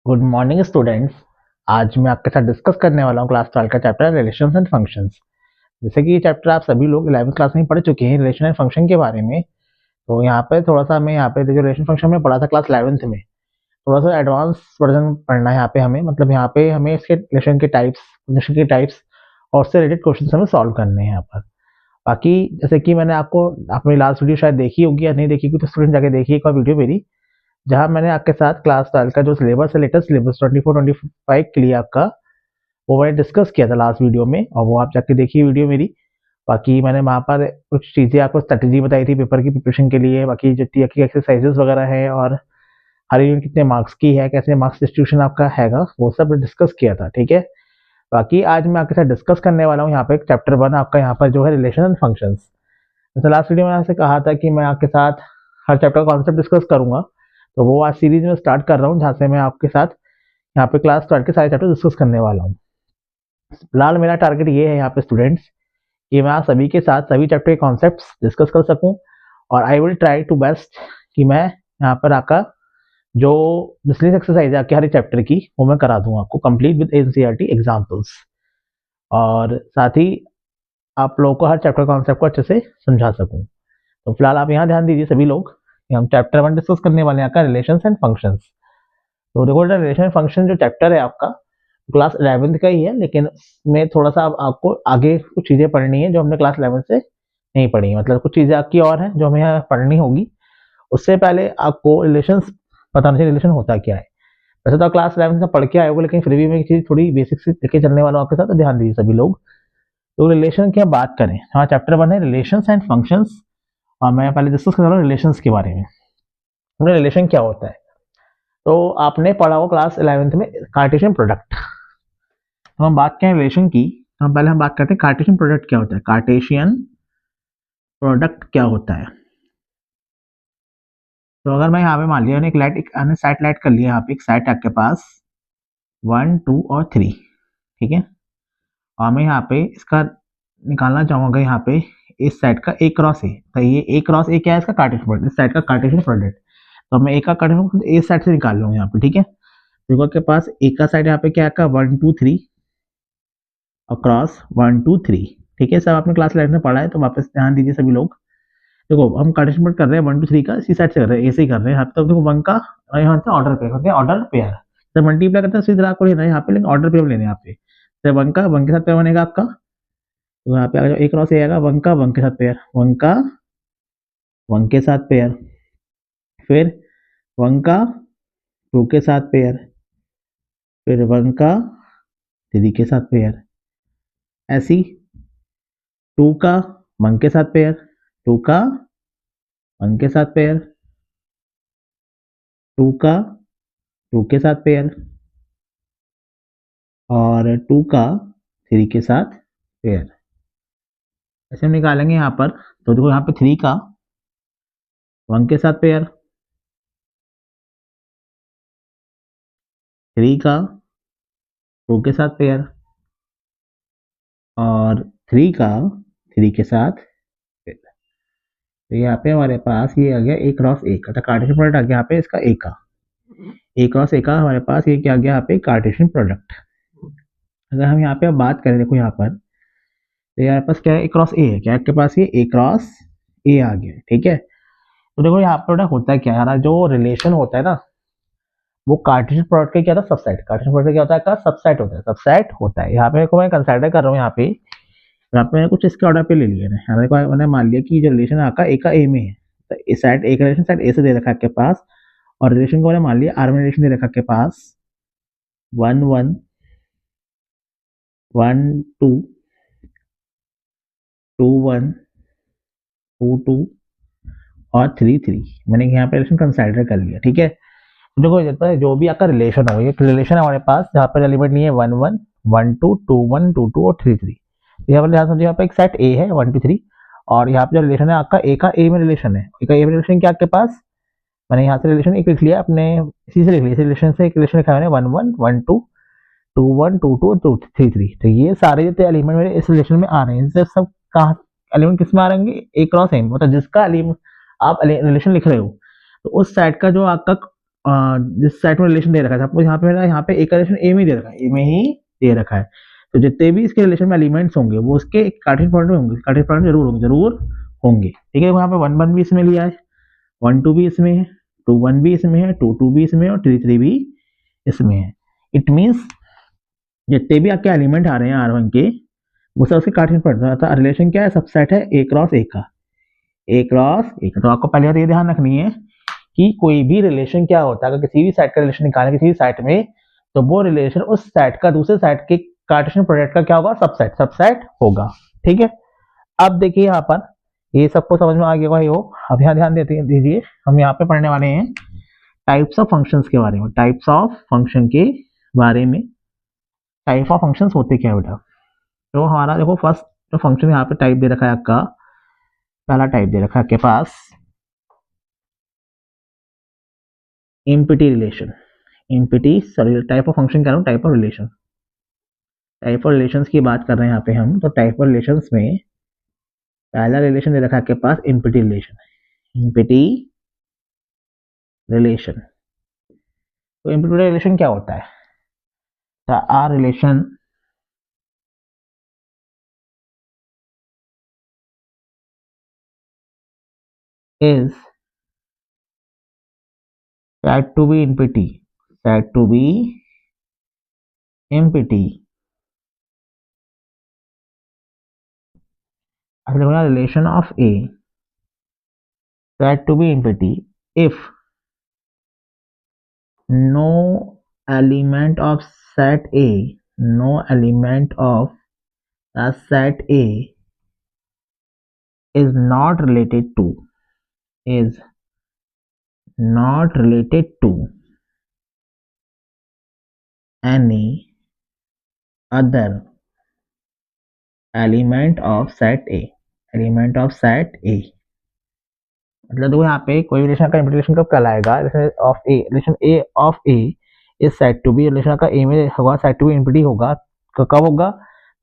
Good morning students. आज मैं आपके साथ डिस्कस करने वाला हूँ क्लास 12 का चैप्टर रिलेशंस एंड फंक्शंस। जैसे कि ये चैप्टर आप सभी लोग 11th क्लास में ही पढ़ चुके हैं रिलेशन एंड फंक्शन के बारे में। तो यहाँ पे थोड़ा सा हमें यहाँ पे जो रिलेशन फंक्शन में पढ़ा था क्लास 11th में, थोड़ा सा एडवांस वर्जन पढ़ना है यहाँ पे हमें। मतलब यहाँ पे हमें इसके रिलेशन के टाइप्स, फंक्शन के टाइप्स और उससे रिलेटेड क्वेश्चन हमें सॉल्व करने हैं यहाँ पर। बाकी जैसे कि मैंने आपको अपनी लास्ट वीडियो शायद देखी होगी या नहीं देखी होगी, तो स्टूडेंट जाके देखिए एक बार वीडियो मेरी, जहाँ मैंने आपके साथ क्लास 12 का जो सिलेबस है, लेटेस्ट सिलेबस 24-25 के लिए आपका, वो मैंने डिस्कस किया था लास्ट वीडियो में, और वो आप जाके देखिए वीडियो मेरी। बाकी मैंने वहाँ पर कुछ चीज़ें आपको स्ट्रेटेजी बताई थी पेपर की प्रिपरेशन के लिए। बाकी जो की एक्सरसाइजेस वगैरह है और हर यूनिट कितने मार्क्स की है, कैसे मार्क्स डिस्ट्रीब्यूशन आपका हैगा, वो सब डिस्कस किया था। ठीक है। बाकी आज मैं आपके साथ डिस्कस करने वाला हूँ यहाँ पे चैप्टर 1 आपका, यहाँ पर जो है रिलेशन एंड फंक्शंस। जैसे लास्ट वीडियो में आपसे कहा था कि मैं आपके साथ हर चैप्टर का कॉन्सेप्ट डिस्कस करूंगा, तो वो आज सीरीज में स्टार्ट कर रहा हूँ, जहाँ से मैं आपके साथ यहाँ पे क्लास 12 के सारे चैप्टर डिस्कस करने वाला हूँ। फिलहाल मेरा टारगेट ये है यहाँ पे स्टूडेंट्स, कि मैं आप सभी के साथ सभी चैप्टर के कॉन्सेप्ट्स डिस्कस कर सकूं, और I will try to best कि मैं यहाँ पर आपका जो मिसलिनियस एक्सरसाइज है आपके हर चैप्टर की, वो मैं करा दूँ आपको कंप्लीट विद एनसीईआरटी एग्जाम्पल्स, और साथ ही आप लोगों को हर चैप्टर कॉन्सेप्ट को अच्छे से समझा सकूँ। तो फिलहाल आप यहाँ ध्यान दीजिए सभी लोग कि हम चैप्टर 1 डिस्कस करने वाले हैं आपका रिलेशंस एंड फंक्शंस। तो देखो, रिलेशन एंड फंक्शन जो चैप्टर है आपका क्लास 11th का ही है, लेकिन इसमें थोड़ा सा आपको आगे कुछ चीज़ें पढ़नी है जो हमने क्लास 11 से नहीं पढ़ी है। मतलब कुछ चीज़ें आपकी और हैं जो हमें यहाँ पढ़नी होगी। उससे पहले आपको रिलेशंस पता नहीं रिलेशन होता क्या है। वैसे तो आप क्लास 11 से पढ़ के आए होगे, लेकिन फिर भी मैं एक चीज़ थोड़ी बेसिक से लेके चलने वाला हूँ आपके साथ, तो ध्यान दीजिए सभी लोग। तो रिलेशन की हम बात करें, हमारा चैप्टर 1 है रिलेशंस एंड फंक्शंस, और मैं पहले डिस्कस कर रहा हूँ रिलेशंस के बारे में। रिलेशन क्या होता है, तो आपने पढ़ा होगा क्लास 11th में कार्टेशियन प्रोडक्ट। तो हम बात करें रिलेशन की, तो हम बात करते हैं कार्टेशियन प्रोडक्ट क्या होता है। कार्टेशियन प्रोडक्ट क्या होता है, तो अगर मैं यहाँ पे मान लिया एक लाइट, एक साइट लाइट कर लिया, यहाँ पे एक साइट आपके पास 1 2 और 3, ठीक है। और मैं यहाँ पे इसका निकालना चाहूंगा यहाँ पे इस साइड का ए क्रॉस ए, तो ये ए क्रॉस ए क्या है, इसका कार्टेशियन प्रोडक्ट, इस साइड का कार्टेशियन प्रोडक्ट। तो मैं ए का कार्टेशियन ए साइड से निकाल लूँ यहाँ पे, ठीक है। देखो आपके पास ए का साइड यहाँ पे क्या है, 1 2 3 और क्रॉस 1 2 3, ठीक है। सब आपने क्लास 11 में पढ़ा है, तो वापस ध्यान दीजिए सभी लोग। देखो हम कार्टेशियन कर रहे हैं 1 2 3 का इसी साइड से कर रहे हैं, ए से ही कर रहे हैं यहाँ पे। तो देखो 1 का यहाँ से ऑर्डर पे करते हैं, ऑर्डर पेयर जब मल्टीप्लाई करते हैं सीधे आपको लेना है यहाँ पे, लेकिन ऑर्डर पेयर लेने यहाँ पे। तो 1 का 1 के साथ पेयर बनेगा आपका, तो यहाँ पे आएगा एक क्रॉस ए आएगा 1 का 1 के साथ पेयर, 1 का 1 के साथ पेयर, फिर 1 का 2 के साथ पेयर, फिर 1 का 3 के साथ पेयर, ऐसी 2 का 1 के साथ पेयर, 2 का 1 के साथ पेयर, 2 का 2 के साथ पेयर, और 2 का 3 के साथ पेयर। ऐसे हम निकालेंगे यहाँ पर। तो देखो यहाँ पे 3 का 1 के साथ पेयर, 3 का 2 के साथ पेयर, और 3 का 3 के साथ पेयर। तो यहाँ पे हमारे पास ये आ गया ए क्रॉस ए का, तो कार्टेशियन प्रोडक्ट आ गया यहाँ पे इसका ए का, ए क्रॉस ए का हमारे पास ये क्या आ गया यहाँ पे कार्टेशियन प्रोडक्ट। अगर हम यहाँ पे अब बात करें, देखो यहाँ पर, तो यहाँ पास क्या है, ए क्रॉस ए है, क्या आपके पास ये ए क्रॉस ए आ गया, ठीक है। तो देखो यहाँ पर होता है क्या, हमारा जो रिलेशन होता है ना, वो कार्टेशियन प्रोडक्ट का क्या था, सबसेट। कार्टेशियन प्रोडक्ट क्या होता है, का सबसेट होता है, सबसेट होता है। यहाँ पे मैं कंसिडर कर रहा हूँ यहाँ पे मैंने कुछ इसके ऑर्डर पे ले लिया है। यहाँ पे मैंने मान लिया कि जो रिलेशन है आपका ए का ए में है, तो इस साइड एक रिलेशन साइड ए से दे रखा है आपके पास, और रिलेशन को मैंने मान लिया आर में रिलेशन दे रखा आपके पास 1 1 1 2 2 1 2 2 और 3 3। मैंने यहाँ पे रिलेशन कंसिडर कर लिया, ठीक है। तो देखो जाता है जो भी आपका रिलेशन हो, एक रिलेशन है हमारे पास जहाँ पर एलिमेंट नहीं है 1 1 1 2 2 1 2 2 और 3 3। तो यहाँ पर ध्यान समझिए, यहाँ पे एक सेट ए है 1 2 3, और यहाँ पे जो रिलेशन है आपका ए का ए में रिलेशन है। ए का ए में रिलेशन क्या आपके पास, मैंने यहाँ से रिलेशन एक लिख लिया अपने, इसी से लिख लिया, इस रिलेशन से एक रिलेशन लिखा मैंने 1 1 1 2 2 1 2 2 2 3 3। तो ये सारे जितने एलिमेंट मेरे इस रिलेशन में आ रहे हैं, इनसे सब कहाँ एलिमेंट किस में आ रहेंगे, ए क्रॉस ए, मतलब जिसका एलिमेंट आप रिलेशन लिख रहे हो, तो उस साइड का जो आपका जिस सेट में रिलेशन दे रखा है, सपोज यहाँ पे एक रिलेशन ए में दे रखा है, ए में ही दे रखा है, तो जितने भी इसके रिलेशन में एलिमेंट्स होंगे वो उसके कार्टेशियन प्रोडक्ट में होंगे, कार्टेशियन प्रोडक्ट जरूर होंगे। ठीक है, यहाँ पे 1 1 भी इसमें लिया है, 1 2 भी इसमें है, 2 1 भी इसमें है, 2 2 भी इसमें है और 3 3 भी इसमें है। इट मीन्स जितने भी आपके एलिमेंट आ रहे हैं R1 के, वो सब उसके कार्टेशियन प्रोडक्ट है। रिलेशन क्या है? सबसेट है A क्रॉस A का, A क्रॉस A का। तो आपको पहले बात ये ध्यान रखनी है कि कोई भी रिलेशन क्या होता है, अगर किसी भी सेट का रिलेशन निकालें किसी भी सेट में, तो वो रिलेशन उस सेट का दूसरे सेट के कार्टेशियन प्रोडक्ट का क्या होगा? सबसेट होगा। ठीक है, अब देखिए यहाँ पर ये सबको समझ में आ गया होगा। अब यहाँ ध्यान दीजिए, हम यहाँ पे पढ़ने वाले हैं टाइप्स ऑफ फंक्शंस के बारे में। टाइप्स ऑफ फंक्शन के बारे में, टाइप ऑफ फंक्शंस होते क्या है बेटा? तो हमारा देखो फर्स्ट जो फंक्शन यहाँ पे टाइप दे रखा है आपका, पहला टाइप दे रखा है आपके पास empty relation. Empty sorry, type of function कह रहा हूँ, type of relation. Type of relations की बात कर रहे हैं यहाँ पे हम। तो टाइप ऑफ रिलेशंस में पहला रिलेशन दे रखा है आपके पास एम्प्टी रिलेशन। एम्प्टी रिलेशन, तो एम्प्टी रिलेशन क्या होता है? R relation is said to be empty, said to be empty। relation of A said to be empty if no element of set A, no element of the set A is not related to, is not related to any other element of set A, element of set A। मतलब देखो यहाँ पे कोई relation का implication कब कहलाएगा? Relation A of A is set to B, relation का A में होगा, सेट टू बी इम्प्टी होगा। कब होगा?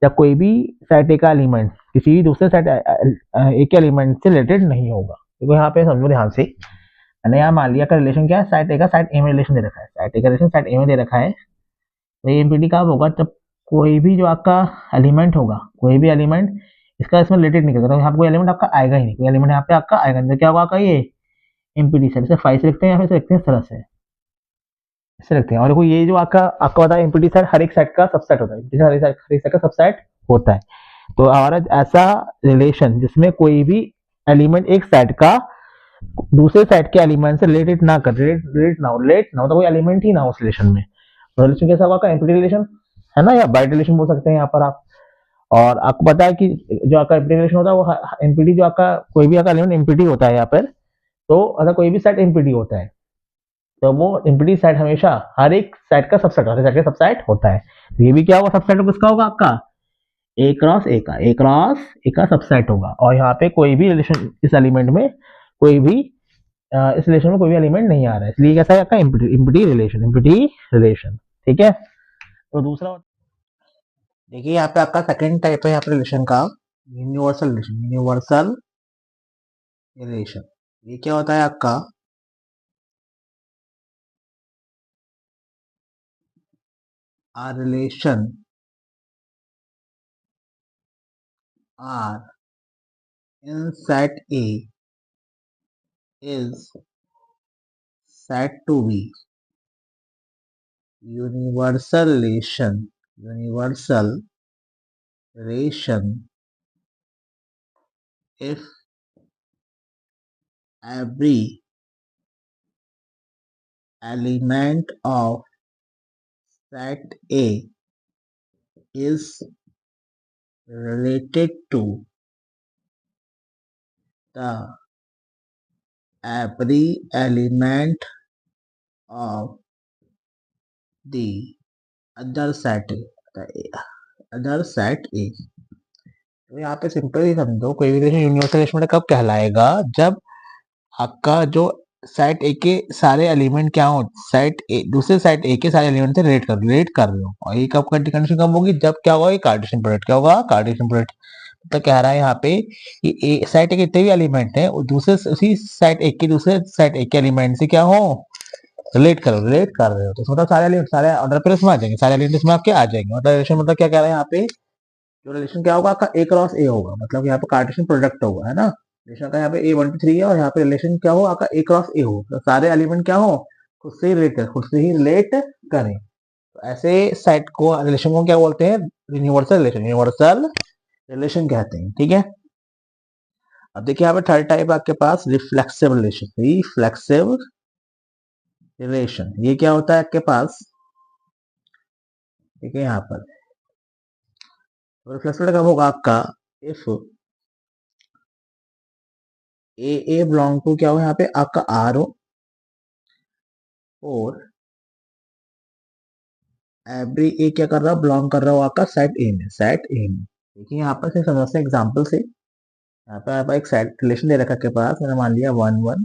जब कोई भी सेट ए का एलिमेंट किसी भी दूसरे सेट ए के एलिमेंट से रिलेटेड नहीं होगा। देखो यहाँ पे समझो ध्यान से, मैंने यहाँ मान लिया का रिलेशन क्या है? सेट ए का सेट ए में रिलेशन दे रखा है, सेट ए का रिलेशन सेट ए में दे रखा है। तो ये इम्प्टी कब होगा? जब कोई भी जो आपका एलिमेंट होगा, कोई भी एलिमेंट इसका इसमें रिलेटेड नहीं करता, तो यहाँ पे कोई एलिमेंट आपका आएगा ही नहीं, कोई एलिमेंट यहाँ पे आपका आएगा नहीं। तो क्या होगा आपका? ये एम्प्टी सेट। इसे 5 से लिखते हैं या फिर लिखते हैं इस तरह से, इससे लिखते हैं। और देखो ये जो आपका पता है एम्प्टी सेट हर एक सेट का सबसेट होता है, हर एक सेट का सबसेट होता है। तो हमारा ऐसा रिलेशन जिसमें कोई भी एलिमेंट एक सेट का दूसरे सेट के एलिमेंट से रिलेटेड ना कर, रिलेट ना हो, तो कोई एलिमेंट ही ना हो उस रिलेशन में, तो रिलेशन कैसा होगा? एम्प्टी रिलेशन है ना, या बाइट रिलेशन बोल सकते हैं यहाँ पर आप। और आपको पता है कि जो आपका एम्प्टी रिलेशन होता है वो एम्प्टी, जो आपका कोई भी आपका एलिमेंट एम्प्टी होता है यहाँ पर, तो अगर कोई भी सेट एम्प्टी होता है तो वो एम्प्टी सेट हमेशा हर एक सेट का सबसेट, हर सेट का सबसेट होता है। तो ये भी क्या होगा? सबसेट किसका होगा? आपका ए क्रॉस ए का, ए क्रॉस ए का सबसेट होगा। और यहाँ पे कोई भी रिलेशन इस एलिमेंट में कोई भी इस रिलेशन में कोई भी एलिमेंट नहीं आ रहा है, इसलिए कैसा है आपका? Empty relation, empty relation. ठीक है, तो दूसरा देखिए यहाँ पे आपका सेकंड टाइप है यहाँ पे रिलेशन का, यूनिवर्सल रिलेशन। यूनिवर्सल रिलेशन ये क्या होता है आपका? a relation R in set A is said to be universal relation if every element of set A is related to the every element of the other set A। तो यहाँ पे simple ही समझो, कोई भी रिलेशन यूनिवर्सल रिलेशन कब कहलाएगा? जब आपका जो सेट ए के सारे एलिमेंट क्या हो, सेट ए दूसरे सेट ए के सारे एलिमेंट से रिलेट कर रहे हो। और ये कब कंडीशन कब होगी? जब क्या होगा? ये कार्टेशियन प्रोडक्ट। क्या होगा? Cartesian product. तो कह रहा है यहाँ पे कि सेट ए के जितने भी एलिमेंट है वो दूसरे उसी सेट ए के दूसरे सेट ए के एलिमेंट से क्या हो? रिलेट कर रहे हो तो मतलब सारे एलिमेंट सारे ऑर्डर पर इसमें आ जाएंगे, सारे एलिमेंट इसमें आपके आ जाएंगे। मतलब रिलेशन मतलब क्या कह रहे हैं यहाँ पे, जो रिलेशन क्या होगा आपका ए क्रॉस ए होगा, मतलब यहाँ पे कार्टेशियन प्रोडक्ट होगा, है ना। रिलेशन का यहाँ पे A1 to 3 है और यहाँ पे रिलेशन क्या हो आपका ए क्रॉस ए हो, तो सारे एलिमेंट क्या हो, खुद से ही रिलेट करें, खुद से ही रिलेट करें। तो ऐसे सेट को रिलेशन को क्या बोलते हैं, यूनिवर्सल रिलेशन कहते हैं, ठीक है। अब देखिए यहाँ पे थर्ड टाइप आपके पास रिफ्लेक्सिव रिलेशन, ये क्या होता है आपके पास, ठीक है। यहाँ पर रिफ्लेक्सिव कब होगा आपका, इफ ए बिलोंग टू क्या हो यहाँ पे आपका आर हो, और एवरी ए क्या कर रहा है, बिलोंग कर रहा हो आपका सेट ए में। देखिए यहाँ पर से समझते हैं एग्जाम्पल से। यहाँ पे आपका एक सेट रिलेशन दे रखा है आपके पास, मैंने मान लिया 1 1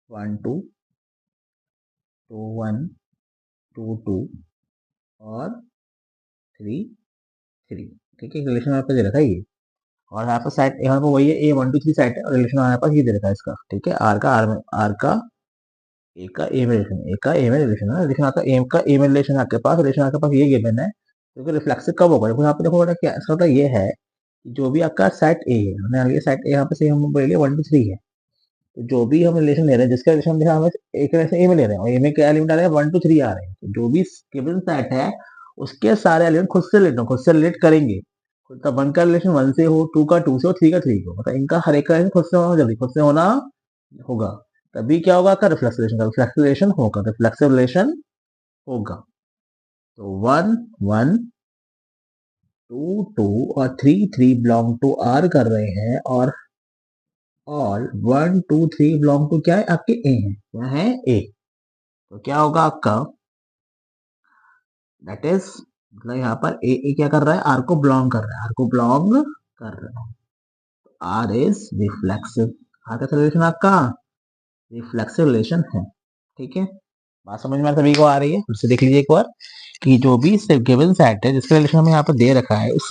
1 2 2 1 2 2 और 3 3, ठीक है। रिलेशन यहाँ पे दे रखा है ये, और यहाँ पर सेट यहाँ पर वही है A1 to 3 सेट है, और रिलेशन हमारे पास ये दे रखा है इसका, ठीक है। आर का ए का ए में रिलेशन, ए का ए में रिलेशन है, रिलेशन आपका ए का ए में रिलेशन आपके पास, रिलेशन आपके पास ये गिवन है। क्योंकि रिफ्लेक्सिव कब होगा, देखो यहाँ पे, देखो क्या इसका मतलब ये है कि जो भी आपका सेट ए है, हमने सेट ए यहाँ पे से हम बोल लिया 1 to 3 है, तो जो भी हम रिलेशन ले रहे हैं, जिसका रिलेशन देखा हमें एक रिलेशन ए में ले रहे हैं, और ए में क्या एलिमेंट आ रहे हैं 1 to 3 आ रहे हैं, तो जो भी गिवन सेट है उसके सारे एलिमेंट खुद से रिलेट करेंगे। तो 1 का रिलेशन 1 से हो, 2 का 2 से हो, 3 का 3 को, मतलब इनका हर एक का रिलेशन खुद से होना जल्दी, खुद से होना होगा, तभी क्या होगा का रिफ्लेक्सिव रिलेशन होगा। तो 1 1 2 2 और 3 3 बिलोंग टू आर कर रहे हैं, और ऑल 1 2 3 बिलोंग टू क्या है आपके ए है, क्या है ए। तो क्या होगा आपका, दैट इज मतलब यहाँ पर ए क्या कर रहा है, आर को बिलोंग कर रहा है, आर को बिलोंग कर रहा है, आर इज रिफ्लेक्सिव। आर का रिलेशन आपका रिफ्लेक्सिव रिलेशन है, ठीक है। बात समझ में सभी को आ रही है, फिर से देख लीजिए एक बार कि जो भी गिवन सेट है जिसका रिलेशन हमें यहाँ पर दे रखा है, उस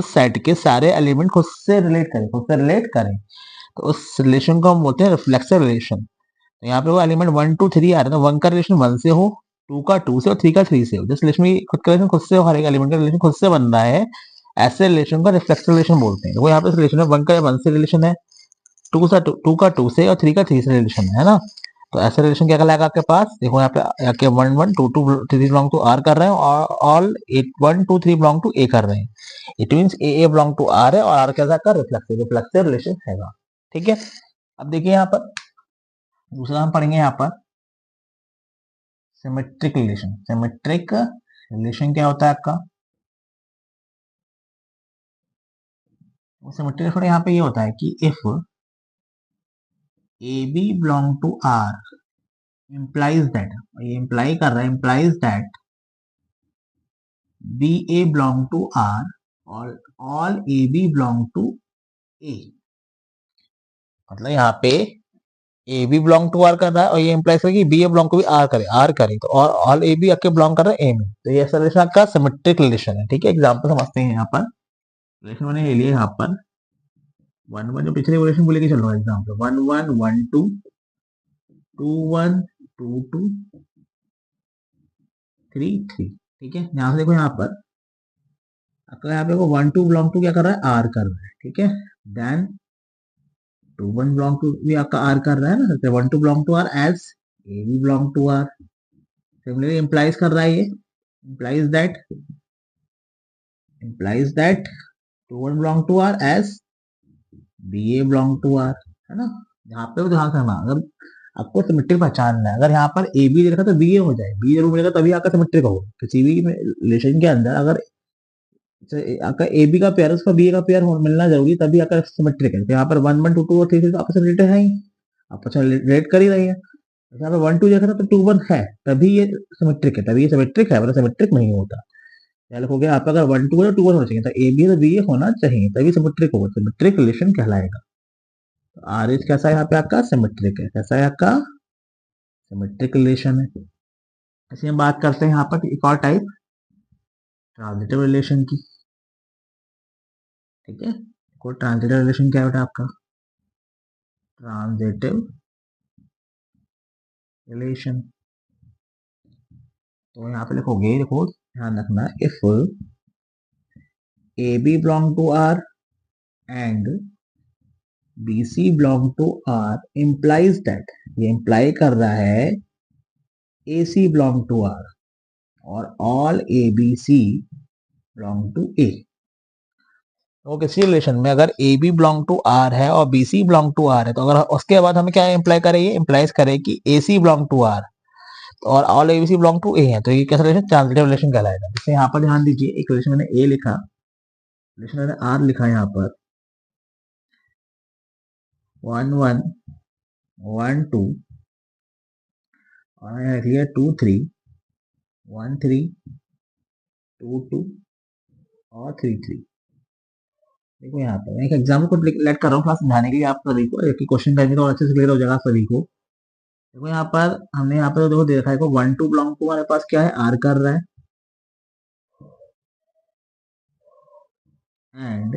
सेट के सारे एलिमेंट खुद से रिलेट करें, तो उस रिलेशन को हम बोलते हैं रिफ्लेक्सिव रिलेशन। तो यहाँ पे वो एलिमेंट 1 2 3 आ रहा है, तो 1 का रिलेशन 1 से हो, 2 का 2 से और 3 का 3 से हो, जिस रिलेशन में खुद का रिलेशन खुद से हो, हर एक एलिमेंट का रिलेशन खुद से बन रहा है, ऐसे रिलेशन का रिफ्लेक्सिव रिलेशन बोलते हैं। तो यहाँ पे रिलेशन है 1 का 1 से रिलेशन है, 2 का 2 से और 3 का 3 से रिलेशन है ना। तो ऐसा रिलेशन क्या कहलाएगा आपके पास, देखो यहाँ पे आके 1 1 2 2 3 बिलोंग टू आर कर रहे हैं, और ऑल 8 1 2 3 बिलोंग टू ए कर रहे हैं। It means A belong to R है, और आर कैसा का रिफ्लेक्सिव रिलेशन हैगा, ठीक है। अब देखिए यहाँ पर दूसरा हम पढ़ेंगे यहाँ पर सिमेट्रिक रिलेशन क्या होता है आपका, सिमेट्रिक रिलेशन यहाँ पे ये होता है कि if A B belong to R implies that, ये imply कर रहा है, implies that B A belong to R, all A B belong to A. मतलब यहाँ पे A B belong to R कर रहा है, और ये इंप्लाइज करे कि बी ए बिलोंग टू भी आर करे, तो और ऑल ए बी आपके बिलोंग कर रहा है ए में, तो ये ऐसा रिलेशन आपका सिमेट्रिक रिलेशन है, ठीक है। एग्जांपल समझते हैं यहाँ पर, रिलेशन मैंने ले लिया यहाँ पर 1 1, जो पिछले रिलेशन को लेके चल रहा है, एग्जांपल 1 1 1 2 2 1 2 3 3, ठीक है। यहाँ से देखो यहाँ पर आपका, यहाँ पे 1 2 बिलोंग टू क्या कर रहा है, आर कर रहा है, ठीक है। देन 2 1 बिलोंग टू भी आपका आर कर रहा है ना, 1 2 belong to R as a भी belong to R. Similarly implies कर रहा है, ये implies that 2 1 belong to R as B A belong to R, है ना। यहाँ पे ध्यान रखना, अगर आपको सिमेट्रिक पहचानना है, अगर यहाँ पर ए बी देखा तो बी ए हो जाए, बी जरूर मिलेगा तभी आपका सिमेट्रिक होगा। किसी भी रिलेशन के अंदर अगर आपका ए बी का पेयर उसका बी ए का पेयर मिलना जरूरी, तभी आपका सिमेट्रिक है। तो यहाँ पर 1 1 2 2 और 3 3 तो आपस में रिलेटेड है ही, आपस में रिलेट कर ही रही है। यहाँ पे 1 2 देखा था तो 2 1 है, तभी ये सिमेट्रिक है, तभी ये सिमेट्रिक है, मतलब सिमेट्रिक नहीं होता। ख्याल रखोगे, आपका अगर 1 2 है तो 2 1 होना चाहिए, तो ए बी है तो बी ए होना चाहिए, तभी सिमेट्रिक होगा, सिमेट्रिक रिलेशन कहलाएगा। आर एच कैसा है यहाँ पे आपका सिमेट्रिक है, कैसा है आपका सिमेट्रिक रिलेशन है। ऐसे हम बात करते हैं यहाँ पर एक और टाइप ट्रांजिटिव रिलेशन की, ठीक है। कोई ट्रांजिटिव रिलेशन क्या होता है आपका, ट्रांजिटिव रिलेशन। तो यहाँ पे लिखोगे, देखो ध्यान रखना, if A B belong to R and B C belong to R implies that, ये इम्प्लाई कर रहा है A C belong to R और all A B C belong to A. तो किसी रिलेशन में अगर A B belong to R है और B C belong to R है, तो अगर उसके बाद हमें क्या इम्प्लाई करे, ये इम्प्लाइज करे कि A C belong to R और all A B C belong to A है, तो ये कैसा रिलेशन, ट्रांजिटिव रिलेशन कहलाएगा। जैसे यहाँ पर ध्यान दीजिए, एक रिलेशन मैंने ए लिखा, रिलेशन मैंने आर लिखा यहाँ पर, 1 1 1 2 और यहाँ लिख लिया 2 3 1 3 2 2 और 3 3। देखो यहाँ पर मैं एक एग्जाम्पल को लेट कर रहा हूँ क्लास समझाने के लिए आप सभी को, एक क्वेश्चन करेंगे तो और अच्छे से क्लियर हो जाएगा सभी को। देखो यहाँ पर हमने यहाँ पर देखो दे रखा है, 1 2 बिलोंग टू हमारे पास क्या है, आर कर रहा है, एंड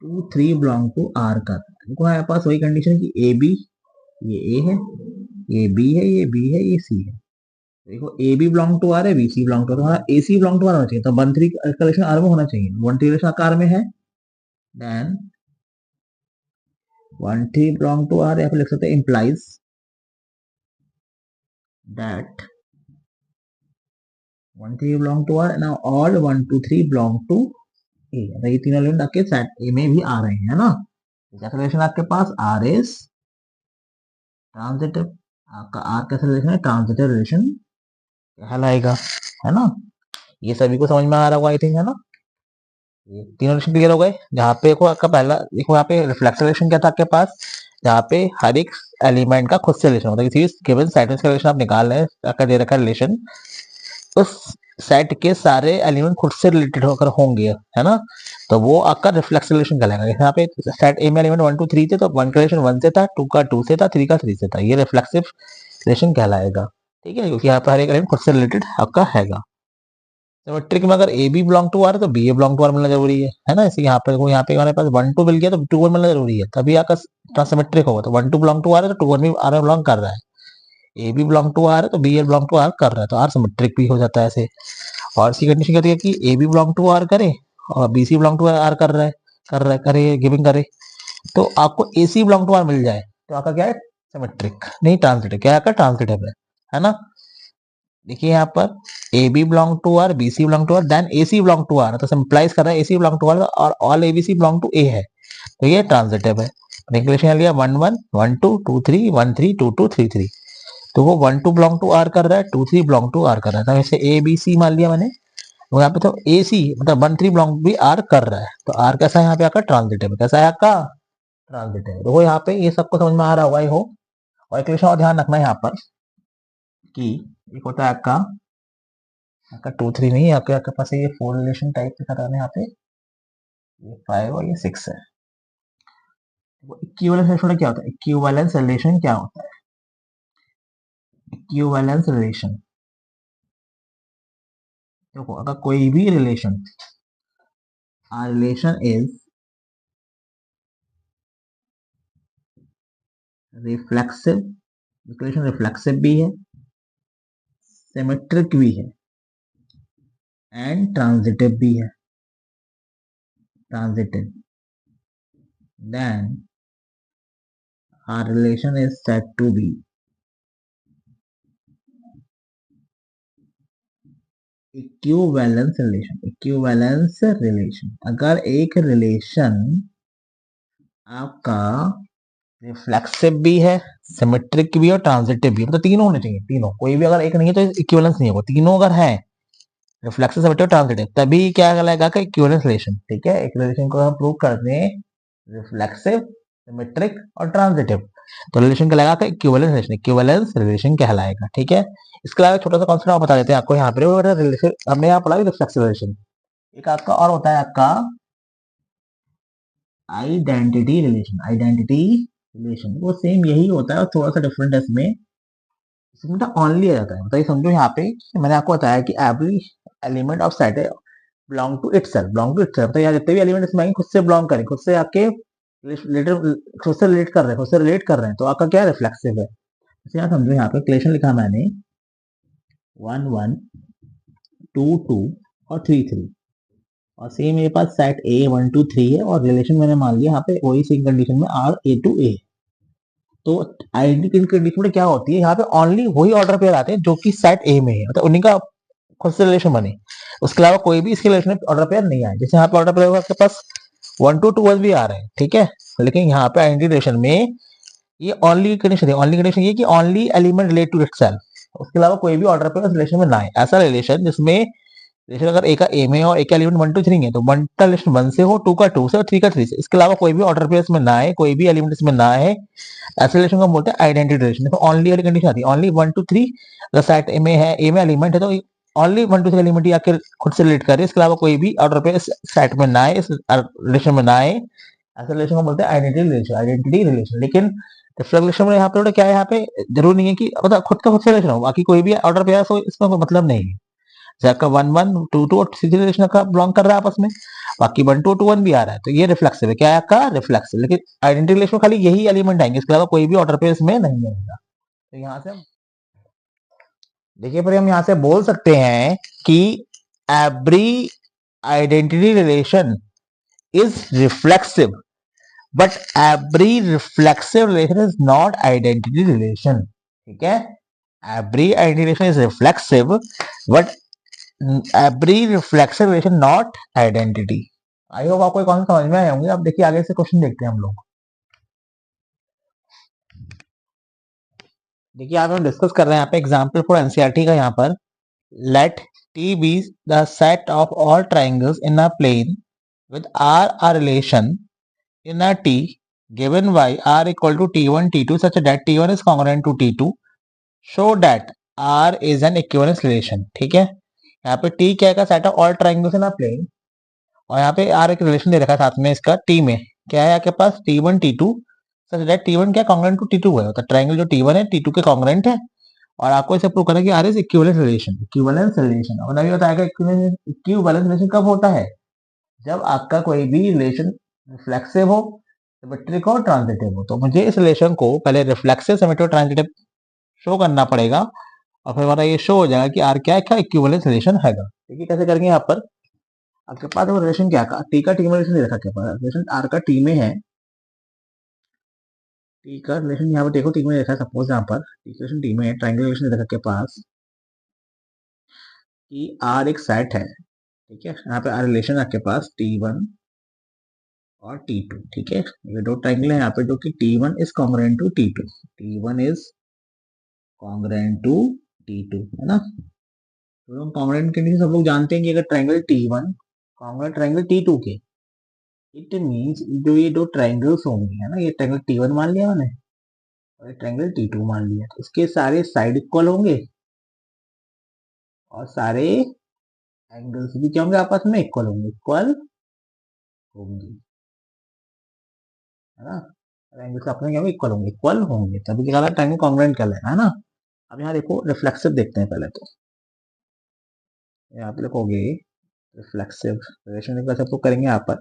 2 3 बिलोंग टू आर कर रहा है। देखो हमारे पास वही कंडीशन की ए बी, ये ए है, ये बी है, ये बी है, ये सी है। देखो A B belong to R है, B C belong to R, हमारा A C belong to R होना चाहिए, तो 1 3 का रिलेशन आर में होना चाहिए, 1 3 रिलेशन आर में है, देन 1 3 बिलोंग टू आर, या फिर लिख सकते हैं implies that 1 3 belong to R, now all 1 2 3 belong to A. ये तीनों एलिमेंट आपके सेट ए में भी आ रहे हैं, है ना। कैसा रिलेशन आपके पास, आर इज ट्रांजिटिव, आपका आर कैसा रिलेशन है, ट्रांजिटिव रिलेशन कहलाएगा, है ना। ये सभी को समझ में आ रहा होगा आई थिंक, है ना। ये तीनों रिलेशन क्लियर हो गए। जहाँ पे देखो आपका पहला, देखो यहाँ पे रिफ्लेक्सिव रिलेशन क्या था आपके पास, जहाँ पे हर एक एलिमेंट का खुद से रिलेशन होता है, किसी गिवन सेट का रिलेशन आप निकाल रहे हैं, आपका दे रखा रिलेशन, उस सेट के सारे एलिमेंट खुद से रिलेटेड होकर होंगे, है ना, तो वो आपका रिफ्लेक्सिव रिलेशन कहलाएगा। यहाँ पे सेट ए में एलिमेंट 1 2 3 थे, तो 1 का रिलेशन 1 से था, 2 का 2 से था, 3 का 3 से था, ये रिफ्लेक्सिव रिलेशन कहलाएगा, ठीक है, क्योंकि यहाँ पर हर एक एलिमेंट खुद से रिलेटेड आपका हैगा। सिमेट्रिक में अगर A B belong to R है तो B A belong to R मिलना जरूरी है ना। इसे यहाँ पे देखो, यहाँ पे हमारे पास 1 2 मिल गया तो 2 1 मिलना जरूरी है, तभी आपका ट्रांससिमेट्रिक होगा। तो 1 2 बिलोंग टू आर है तो 2 1 भी आर में बिलोंग कर रहा है, A B belong to R है तो B A belong to R कर रहा है, तो आर सिमेट्रिक भी हो जाता है ऐसे। और इसकी कंडीशन कहती है कि A B belong to R करे और B C belong to R कर रहा है, करे गिविंग करे, तो आपको A C belong to R मिल जाए, तो आपका क्या है, सिमेट्रिक नहीं ट्रांजिटिव, क्या है, ट्रांजिटिव है ना। देखिए यहाँ पर A B belong to R, B C belong to R, then A C belong to R, तो सिंप्लाइज कर रहा है A C belong to R और all A B C belong to A है, तो ये ट्रांजिटिव है। रिलेशन लिया 1 1 1 2 2 3 1 3 2 2 3 3, तो वो 1 2 बिलोंग टू आर कर रहा है, 2 3 बिलोंग टू आर कर रहा है, तो ऐसे ए बी सी मान लिया मैंने। तो यहाँ पे तो ए सी मतलब 1 3 बिलोंग भी आर कर रहा है, तो आर कैसा है यहाँ पे आपका, ट्रांजिटिव है। कैसा है आपका, ट्रांजिटिव। तो यहाँ पे ये सबको समझ में आ रहा होगा ही हो। और एक रिलेशन और ध्यान रखना है यहाँ पर कि एक होता है आपका, आपका 2 3 नहीं है, आपके पास ये 4 रिलेशन टाइप के साथ यहाँ पे ये 5 और ये 6 है। इक्विवेलेंस रिलेशन क्या होता है, इक्विवेलेंस रिलेशन क्या होता है, इक्विवेलेंस रिलेशन, देखो अगर कोई भी relation, a relation is reflexive, relation reflexive भी है, सिमेट्रिक भी है एंड ट्रांजिटिव भी है, transitive, then our relation is said to be equivalence relation. Equivalence relation, अगर एक रिलेशन आपका रिफ्लेक्सिव भी है, सिमेट्रिक भी और ट्रांजिटिव भी, मतलब तीनों होने चाहिए, तीनों, कोई भी अगर एक नहीं है तो इक्विवेलेंस नहीं होगा, तीनों अगर है रिफ्लेक्सिव सिमेट्रिक ट्रांजिटिव, तभी क्या कहलाएगा का इक्विवेलेंस रिलेशन, ठीक है। एक रिलेशन को हम प्रूव करते हैं रिफ्लेक्सिव, सिमेट्रिक और ट्रांजिटिव, तो रिलेशन कहलाएगा का इक्विवेलेंस रिलेशन, इक्विवेलेंस रिलेशन कहलाएगा, ठीक है। इसके अलावा छोटा सा कॉन्सेप्ट बता देते हैं आपको यहाँ पे, रिलेशन हमने यहाँ पढ़ा रिफ्लेक्सिव रिलेशन, एक आपका और होता है आपका आइडेंटिटी रिलेशन। आइडेंटिटी रिलेशन वो सेम यही होता है और थोड़ा सा डिफरेंट है इसमें, इसमें तो ओनली आ जाता है, बताइए समझो यहाँ पे, मैंने आपको बताया कि एवरी एलिमेंट ऑफ सेट है belong to itself, belong to itself, तो यहाँ जितने भी एलिमेंट इसमें खुद से बिलोंग करें, खुद से आपके रिलेटेड, खुद से रिलेट कर रहे हैं, खुद से रिलेट कर रहे हैं, तो आपका क्या रिफ्लेक्सिव है। जैसे यहाँ समझो, यहाँ पे रिलेशन लिखा मैंने 1 1 2 2 और 3 3, और सेम मेरे पास सेट ए 1 2 3 है, और रिलेशन मैंने मान लिया यहाँ पे वही सेम कंडीशन में आर ए टू ए। तो आइडेंटिटी कंडीशन में क्या होती है, यहाँ पे ओनली वही ऑर्डर पेयर आते हैं जो कि सेट ए में है, मतलब उन्हीं का खुद से रिलेशन बने, उसके अलावा कोई भी इसके रिलेशन में ऑर्डर पेयर नहीं आए। जैसे यहाँ पे ऑर्डर पेयर आपके पास 1 2 2 1 भी आ रहे हैं, ठीक है, लेकिन यहाँ पे आइडेंटिटी रिलेशन में ये ओनली कंडीशन है, ओनली कंडीशन ये कि only element relate to itself, उसके अलावा कोई भी ऑर्डर पेयर उस रिलेशन में ना आए। ऐसा रिलेशन जिसमें रिलेशन अगर ए का ए में और ए का एलिमेंट 1 2 3 है, तो 1 का रिलेशन 1 से हो, 2 का 2 से और 3 का 3 से, इसके अलावा कोई भी ऑर्डर पेयर इसमें ना आए, कोई भी एलिमेंट इसमें ना आए, ऐसे रिलेशन को हम बोलते हैं आइडेंटिटी रिलेशन। देखो ओनली वाली कंडीशन आती है, ओनली 1 2 3 अगर सेट ए में है, ए में एलिमेंट है, तो ओनली 1 2 3 एलिमेंट ही आके खुद से रिलेट कर रहे हैं, इसके अलावा कोई भी ऑर्डर पेयर इस सेट में ना आए, इस रिलेशन में ना आए, ऐसे रिलेशन को बोलते हैं आइडेंटिटी रिलेशन, आइडेंटिटी रिलेशन। लेकिन रिफ्लेक्शन में यहाँ पे क्या है, यहाँ पे जरूरी नहीं है कि मतलब खुद का खुद से रिलेशन हो, बाकी कोई भी ऑर्डर पेयर हो, इसमें कोई मतलब नहीं है। जैसे आपका 1 1 2 2 और 3 रिलेशन का बिलोंग कर रहा है आपस में, बाकी 1 2 2 1 भी आ रहा है, तो ये रिफ्लेक्सिव है। क्या है आपका रिफ्लेक्सिव, लेकिन आइडेंटिटी रिलेशन में खाली यही एलिमेंट आएंगे, इसके अलावा कोई भी ऑर्डर पेयर इसमें नहीं आएगा। तो यहाँ से देखिए, पर हम यहाँ से बोल सकते हैं कि every identity relation is reflexive, but every reflexive relation is not identity relation. ठीक है, every identity relation is reflexive, but every reflexive relation not identity. I hope आपको कौन समझ में आए होंगे। अब देखिए आगे से क्वेश्चन देखते हैं हम लोग। देखिए आप हम डिस्कस कर रहे हैं यहाँ पे एग्जाम्पल फॉर एनसीईआरटी का। यहाँ पर let T be the set of all triangles in a plane with R a relation in a T given by R equal to T1 T2 such that T1 is congruent to T2, show that R is an equivalence relation। ठीक है, यहाँ पे T क्या है, set of all triangles in a plane, और यहाँ पे R एक रिलेशन दे रखा है साथ में इसका T में, क्या है आपके पास T1 T2 such that T1 क्या कॉन्ग्रुएंट टू T2 है, तो ट्राइंगल जो T1 है T2 के कॉन्ग्रुएंट है, और आपको इसे प्रूव करना है कि R is equivalence relation. Equivalence relation और अभी बताया इक्विवेलेंस रिलेशन कब होता है, जब आपका कोई भी रिलेशन रिफ्लेक्सिव हो, सिमेट्रिक हो, ट्रांजिटिव हो। तो मुझे इस रिलेशन को पहले रिफ्लेक्सिव, सिमेट्रिक, ट्रांजिटिव शो करना पड़ेगा, और फिर हमारा ये शो हो जाएगा कि आर क्या है, इक्विवेलेंस रिलेशन हैगा। देखिए कैसे करेंगे। यहाँ पर आपके पास वो रिलेशन क्या का, टी का टी में रिलेशन दे रखा, क्या पास रिलेशन आर का टी में है, टी का रिलेशन यहाँ पर देखो टी में देखा, सपोज यहाँ पर टी का रिलेशन टी में है, ट्राइंगल रिलेशन दे रखा के पास कि आर एक सेट है। ठीक है, यहाँ पे आर रिलेशन आपके पास T1 और T2। ठीक है, ये दो ट्राइंगल है यहाँ पे जो कि T1 is congruent to T2, T1 is congruent to T2, है ना। तो हम कॉन्ग्रुएंट कंडीशन सब लोग जानते हैं कि अगर triangle T1 congruent triangle T2 के, इट मींस जो ये दो ट्राइंगल्स होंगे, है ना, ये ट्राइंगल T1 मान लिया मैंने और ये ट्राइंगल T2 मान लिया, तो इसके सारे साइड इक्वल होंगे और सारे एंगल्स भी क्या होंगे, आपस में इक्वल होंगे, इक्वल होंगे, है ना। एंगल्स अपने क्या होंगे, इक्वल होंगे, इक्वल होंगे, तभी क्या ट्राइंगल कॉन्ग्रुएंट कहलाएगा, है ना। अब यहाँ देखो रिफ्लेक्सिव देखते हैं पहले। तो यहाँ पे लिखोगे रिफ्लेक्सिव रिलेशन कैसे प्रूव करेंगे। यहाँ पर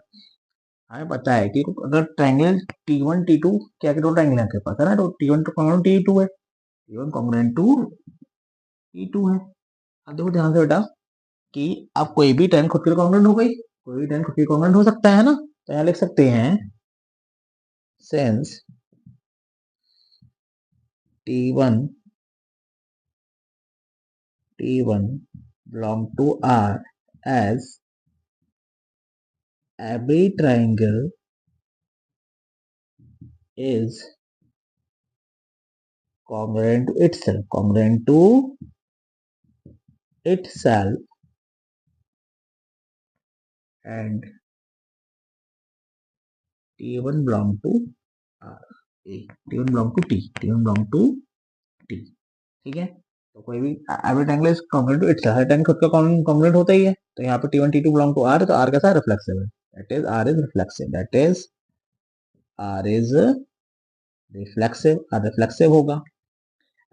हमें पता है कि अगर ट्राइंगल T1 T2 क्या दो ट्राइंगल है आपके पास, है ना, तो T1 तो कॉन्ग्रुएंट T2 है, T1 कॉन्ग्रुएंट टू T2 है। अब देखो ध्यान से बेटा कि अब कोई भी ट्राइंगल खुद के कॉन्ग्रुएंट हो गई, कोई भी ट्राइंगल खुद के कॉन्ग्रुएंट हो सकता है ना। तो यहाँ लिख सकते हैं since T1 belong to R as every triangle is congruent to itself, and T1 belong to R, T1 belong to T। ठीक है, तो कोई भी every triangle is congruent to itself, हर ट्रायंगल खुद का कॉन्ग्रुएंट होता ही है। तो यहाँ पे T1 T2 belong to R, तो R कैसा रिफ्लेक्सिव है, that is R is reflexive, that is R is reflexive, R reflexive होगा।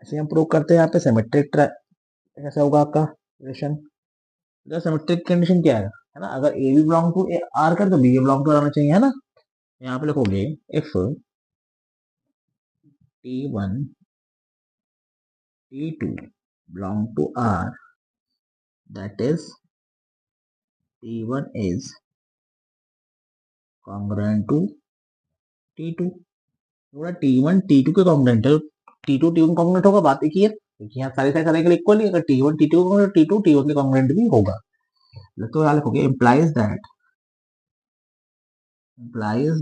ऐसे हम प्रूव करते हैं यहाँ पे सिमेट्रिक कैसा होगा आपका रिलेशन। सिमेट्रिक कंडीशन क्या है ना, अगर ए भी बिलोंग टू आर कर तो बी बिलोंग टू आना चाहिए, है ना। यहाँ पे लिखोगे if T1 T2 belong to R, that is T1 is congruent to T2। बोला T1 T2 के कॉन्ग्रुएंट है, T2 T1 कॉन्ग्रुएंट होगा, बात एक ही है, क्योंकि यहाँ सारे सारे इक्वल ही, अगर T1 T2 congruent, T2 T1 के कॉन्ग्रुएंट भी होगा। तो यहाँ लिखोगे implies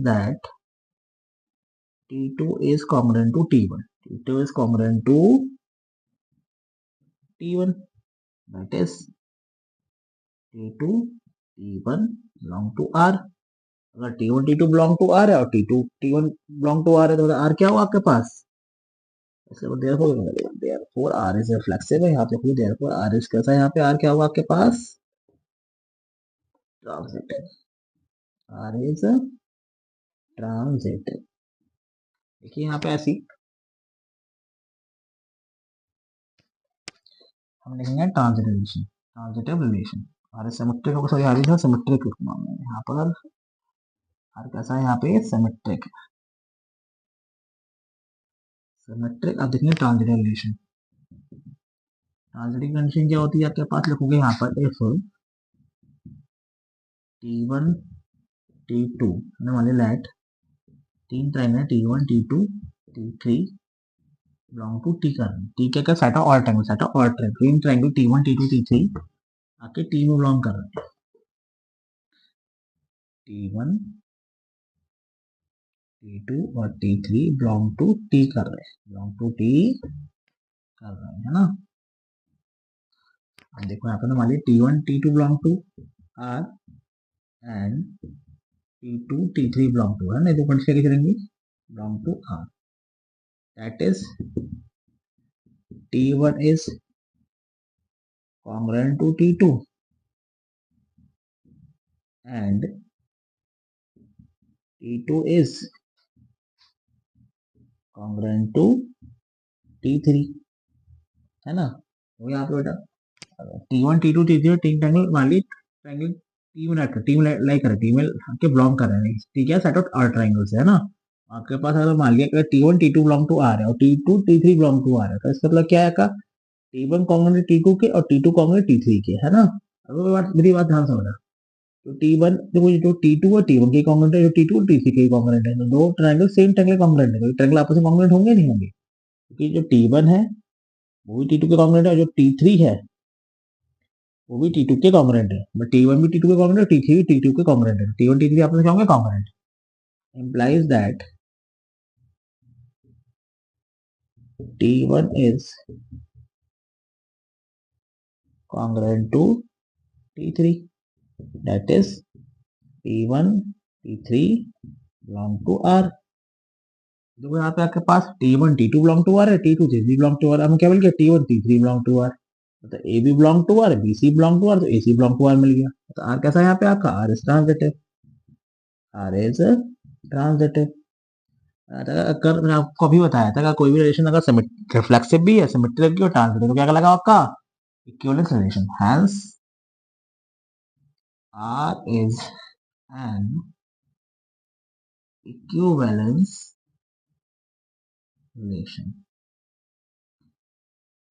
that T2 is congruent to T1, T2 is congruent to T1, that is T2 T1 belong to R। अगर T1 T2 belong to R है और T2 T1 belong to R है, तो R क्या होगा आपके पास, therefore R is reflexive है, यहाँ पे लिखो therefore R is कैसा है, यहाँ पे R क्या होगा आपके पास, ट्रांजिटिव। R is transitive. देखिए यहाँ पे ऐसी हम लिखेंगे ट्रांजिटिव रिलेशन। R सिमेट्रिक होगा, सॉरी R इज सिमेट्रिक लिखना है यहाँ पर, R कैसा है यहाँ पे, सिमेट्रिक। सिमेट्रिक आप देखेंगे ट्रांजिटिव रिलेशन। ट्रांजिटिव कंडीशन क्या होती है आपके पास, लिखोगे यहाँ पर इफ T1 T2 मान लेट तीन triangle T1 T2 T3 belong to T कर, T क्या सेट ऑफ ऑल ट्रायंगल, तीन ट्रायंगल T1 T2 T3 आके T में बिलोंग कर रहे हैं, T1 T2 और T3 बिलोंग टू T कर रहे हैं, है ना। अब देखो यहाँ पर मान लीजिए T1 T2 belong to R and T2 T3 belong to, है ना, दो कंडीशन कैसे चलेंगी, belong to R, that is T1 is congruent to T2 and T2 is congruent to T3, है ना। वो यहाँ पे बेटा T1 T2 T3 तीन ट्रायंगल मान ली, ट्रायंगल टी में लाइक करे, टी में के बिलोंग कर रहे हैं, ठीक है, सेट ऑफ आर ट्रायंगल्स है ना। आपके पास अगर मान लिया कि T1 T2 belong to R है और T2 T3 belong to R है, तो इसका मतलब क्या है का, T1 कॉन्ग्रुएंट T2 के और T2 कॉन्ग्रुएंट T3 के, है ना। अब मेरी बात ध्यान समझना, तो T1 देखो जो T2 और T1 के कॉन्ग्रुएंट है, जो T2 और T3 के कॉन्ग्रुएंट है, तो दो ट्रायंगल सेम ट्रायंगल कॉन्ग्रुएंट है, तो ट्रायंगल आपस में कॉन्ग्रुएंट होंगे नहीं होंगे, क्योंकि जो T1 है वो भी T2 के कॉन्ग्रुएंट है, और जो T3 है वो भी T2 के कॉन्ग्रुएंट है, बट T1 भी T2 के कॉन्ग्रुएंट है, T3 भी T2 के कॉन्ग्रुएंट है, T1 T3 आपस में क्या होंगे, congruent. implies that T1 is congruent to T3, that is T1 T3 belong to R। देखो यहाँ पे आपके पास T1 T2 belong to R है, T2 T3 belong to R, हम क्या बोल गया, T1 T3 belong to R, तो A भी belong to R, BC belong to R, तो AC belong to R मिल गया। तो R कैसा है यहाँ पे आपका, R is transitive, R is transitive। अगर मैंने आपको अभी बताया था, कोई भी रिलेशन अगर रिफ्लेक्सिव भी है, सिमेट्रिक भी और ट्रांजिटिव, तो क्या लगा आपका, equivalence relation, hence R is an equivalence relation।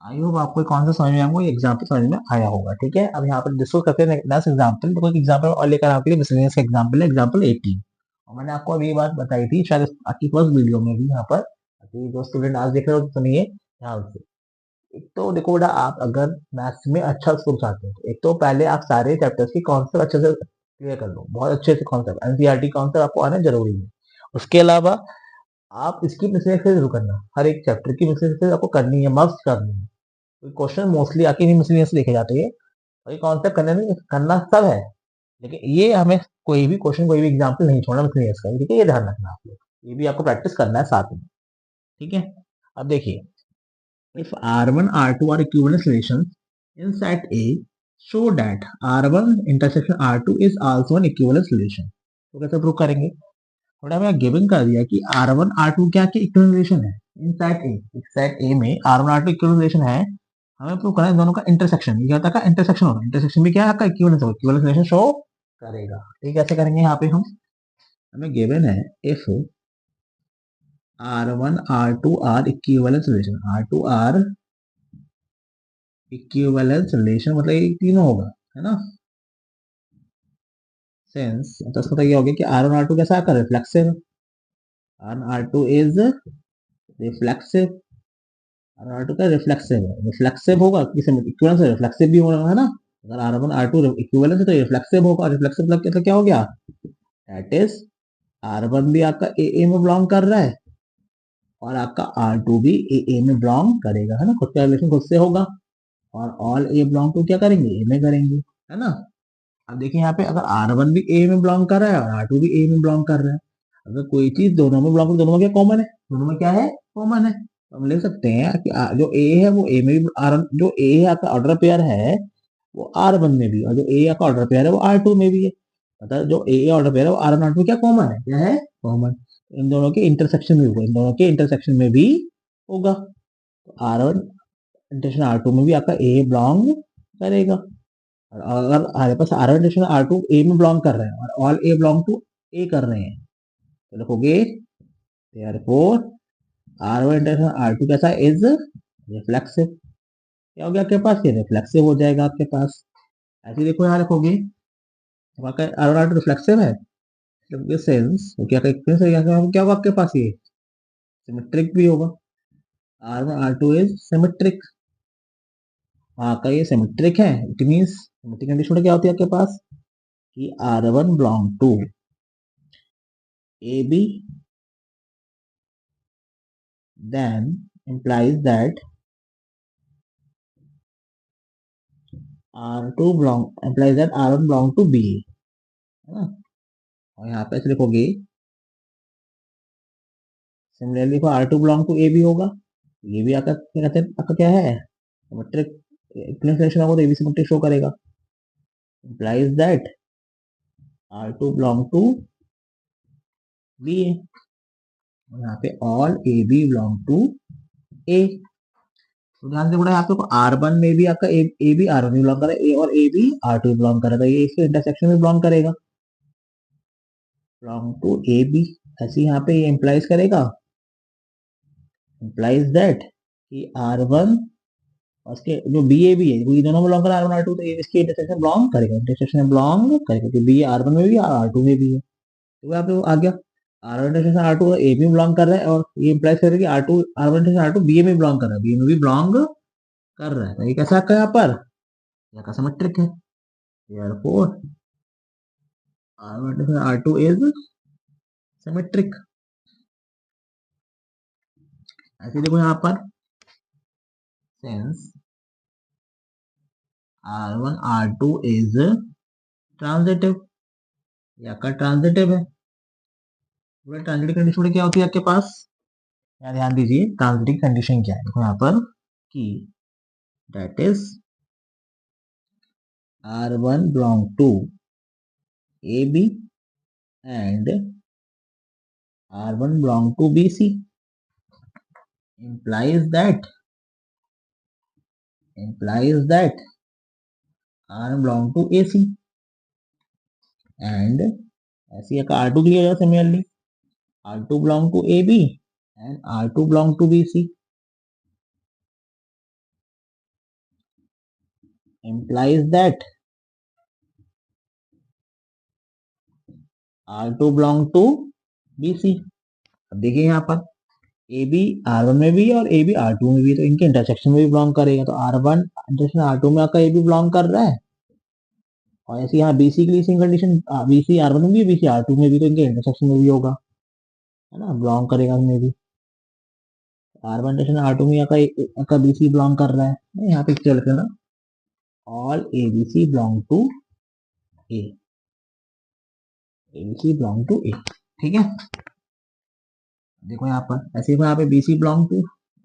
I hope आपको कौन सा समझ में आएगा, ये एग्जाम्पल समझ में आया होगा, ठीक है। अब यहाँ पर डिस्कस करते हैं नेक्स्ट एग्जाम्पल, तो कोई एग्जाम्पल और लेकर आपके लिए मिसलेनियस का एग्जाम्पल है, एग्जाम्पल 18। और मैंने आपको अभी ये बात बताई थी शायद आपकी फर्स्ट वीडियो में भी, यहाँ पर जो स्टूडेंट आज देख रहे हो तो सुनिए ध्यान से। एक तो देखो बेटा, आप अगर मैथ्स में अच्छा स्कोर चाहते हो, तो एक तो पहले आप सारे चैप्टर्स की कॉन्सेप्ट अच्छे से क्लियर कर लो, बहुत अच्छे से कॉन्सेप्ट, एनसीईआरटी कॉन्सेप्ट आपको आना जरूरी है। उसके अलावा आप इसकी मिस्टेक से जरूर करना, हर एक चैप्टर की मिस्टेक से आपको करनी है, मस्ट करनी है। तो क्वेश्चन मोस्टली आके नहीं मिसलेनियस देखे जाते हैं, और ये कॉन्सेप्ट करने में करना सब है, लेकिन ये हमें कोई भी क्वेश्चन, कोई भी एग्जाम्पल नहीं छोड़ना मिसलेनियस का, ठीक है, ये ध्यान रखना आप लोग, ये भी आपको प्रैक्टिस करना है साथ में, ठीक है। अब देखिए, if R1 R2 are equivalent relations in set A, show that R1 intersection R2 is also an equivalence relation। तो कैसे प्रूव करेंगे, थोड़ा हमें गिवन कर दिया कि R1 R2 क्या के इक्विवेलेंट रिलेशन है इन सेट A में R1 R2 इक्विवेलेंट रिलेशन है, हमें प्रूव करना है दोनों का इंटरसेक्शन, ये क्या होता है, इंटरसेक्शन होगा, इंटरसेक्शन भी क्या है आपका, इक्विवेलेंस होगा, इक्विवेलेंस रिलेशन शो करेगा। ठीक है, कैसे करेंगे, यहाँ पे हमें गिवन है if R1 R2 are equivalence relation, R2 are equivalence relation मतलब ये तीनों होगा, है ना। सेंस तो इसका ये हो गया कि R1 R2 कैसा आकर reflexive, R1 R2 is reflexive, R1 R2 का रिफ्लेक्सिव है, रिफ्लेक्सिव होगा किसी में इक्विवेलेंस रिफ्लेक्सिव भी होगा, है ना। अगर R1 R2 इक्विवेलेंस है तो रिफ्लेक्सिव होगा, रिफ्लेक्सिव मतलब क्या हो गया, दैट इज R1 भी आपका ए में बिलोंग कर रहा है और आपका R2 भी ए में बिलोंग करेगा, है ना, खुद का रिलेशन खुद से होगा और ऑल ए बिलोंग टू क्या करेंगे, ए में करेंगे, है ना। अब देखिए यहाँ पे अगर R1 भी ए में बिलोंग कर रहा है और R2 भी ए में बिलोंग कर रहा है, अगर कोई चीज दोनों में बिलोंग, दोनों में क्या कॉमन है, दोनों में क्या है कॉमन है, तो हम लिख सकते हैं कि जो ए है वो ए में भी जो ए है आपका ऑर्डर पेयर है वो R1 में भी, और जो ए आपका ऑर्डर पेयर है वो R2 में भी है, मतलब जो ए ऑर्डर पेयर है वो R1 R2 क्या कॉमन है, क्या है कॉमन, इन दोनों के इंटरसेक्शन में होगा, इन दोनों के इंटरसेक्शन में भी होगा, तो R1 इंटरसेक्शन R2 में भी आपका ए बिलोंग करेगा। और अगर हमारे पास R1 इंटरसेक्शन R2 ए में बिलोंग कर रहे हैं और ऑल ए बिलोंग टू ए कर रहे हैं, तो लिखोगे देयरफॉर R1 इंटरसेक्शन R2 कैसा इज रिफ्लेक्सिव, क्या हो गया आपके पास, ये रिफ्लेक्सिव हो जाएगा आपके पास। ऐसे देखो यहाँ लिखोगे आपका R1 R2 रिफ्लेक्सिव है, सेंस तो क्या क्या होगा आपके पास, ये सिमेट्रिक भी होगा, R1 R2 इज सिमेट्रिक, का ये सिमेट्रिक है, इट मींस सिमेट्रिक कंडीशन क्या होती है आपके पास कि R1 belong to A B then implies that R2 belong implies that R1 belong to B, है ना। और यहाँ पे ऐसे लिखोगे similarly for R2 belong to A भी होगा, ये भी आपका क्या कहते हैं, आपका क्या है सिमेट्रिक, इक्विवेलेंस रिलेशन होगा तो ये भी सिमेट्रिक शो करेगा, implies that R2 belong to B है, और यहाँ पे all AB belong to A, तो ध्यान से पढ़ा यहाँ पे R1 में भी आपका ए भी R1 में बिलोंग कर रहा है, ए और ए भी R2 में बिलोंग कर रहा है, तो ये इसके इंटरसेक्शन में बिलोंग करेगा, बिलोंग टू ए बी, ऐसे यहाँ पे ये इंप्लाइज करेगा, इंप्लाइज दैट कि R1 और इसके जो बी ए बी है ये दोनों बिलोंग कर R1 R2, तो ये इसके इंटरसेक्शन बिलोंग करेगा, इंटरसेक्शन में बिलोंग करेगा क्योंकि बी R1 में भी और R2 में भी है, तो यहाँ पे आ गया R1 intersection R2 A B में बिलोंग कर रहा है, और ये इंप्लाइज करेगा कि R2 R1 intersection R2 B ए में बिलोंग कर रहा है, बी ए में भी बिलोंग कर रहा है, तो ये कैसा आपका यहाँ पर यहाँ का सिमेट्रिक है, therefore R1 intersection R2 is symmetric. ऐसे देखो यहाँ पर since R1 R2 is transitive, या का ट्रांजिटिव है, पूरा ट्रांजिटिव कंडीशन क्या होती है आपके पास, यहाँ ध्यान दीजिए ट्रांजिटिव कंडीशन क्या है, देखो यहाँ पर कि that is R1 belong to AB and R1 belong to BC, implies that R1 belong to AC and ऐसे R2 के लिए हो जाए similarly R2 belong to AB and R2 belong to BC, implies that R2 belong to BC। अब देखिए यहाँ पर A B R1 में भी है और ए बी R2 में भी, तो इनके इंटरसेक्शन में भी बिलोंग करेगा, तो R1 इंटरसेक्शन R2 में आपका ए बी बिलोंग कर रहा है, और ऐसे यहाँ BC के लिए सेम कंडीशन, BC R1 में भी है, BC R2 में भी, तो इनके इंटरसेक्शन में भी होगा, है ना, बिलोंग करेगा उनमें भी, R1 इंटरसेक्शन R2 में आपका BC बिलोंग कर रहा है, यहाँ पे चल के ना all ABC belong to A, ABC belong to A, ठीक है। देखो यहाँ पर ऐसे यहाँ पे BC belong to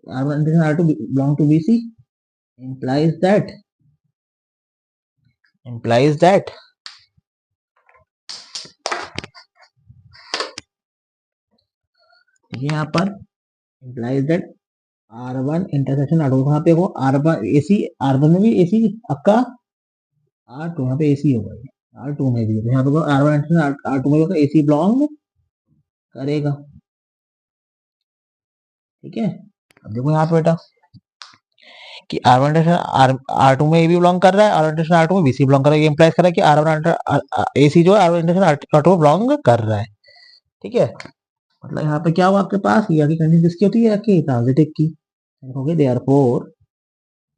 R1 intersection R2 belong to BC, implies that देखिए यहाँ पर implies that R1 intersection R2, यहाँ पे वो R1 AC R1 में भी AC आपका R2 यहाँ पे AC होगा, R2 में भी, तो यहाँ पे R1 इंटरसेक्शन R2 में होगा AC बिलोंग करेगा, ठीक है। अब देखो यहाँ पे बेटा कि R1 इंटरसेक्शन R2 में A भी बिलोंग कर रहा है, R1 इंटरसेक्शन R2 में BC बिलोंग कर रहा है। ये इंप्लाइज कर रहा है कि R1 AC जो है R1 इंटरसेक्शन R2 में बिलोंग कर रहा है। ठीक है, मतलब यहाँ पे क्या हुआ आपके पास, ये की कंडीशन किसकी होती है, कि ट्रांजिटिव की। लिखोगे therefore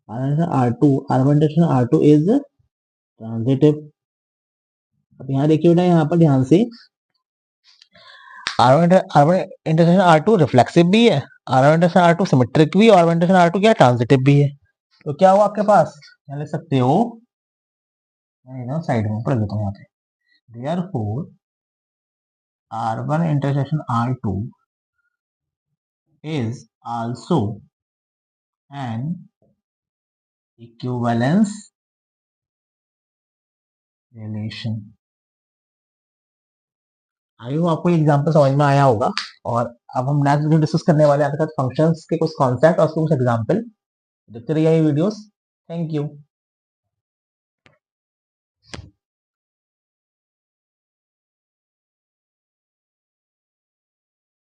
R1 intersection R2 is transitive. अब यहाँ देखिए बेटा, यहाँ पर ध्यान से R1 इंटरसेक्शन R2 रिफ्लेक्सिव भी है, R1 इंटरसेक्शन R2 सिमेट्रिक भी है, R1 इंटरसेक्शन R2 क्या ट्रांजिटिव भी है। तो क्या हुआ आपके पास, यहाँ लिख सकते हो, मैं साइड में पढ़ देता हूँ यहाँ पे, therefore R1 intersection R2 is also an equivalence relation। I hope आपको एग्जांपल समझ में आया होगा। और अब हम नेक्स्ट वीडियो डिस्कस करने वाले हैं आपके साथ फंक्शंस के कुछ कॉन्सेप्ट और कुछ एग्जांपल। देखते रहिए ये वीडियोस। Thank you.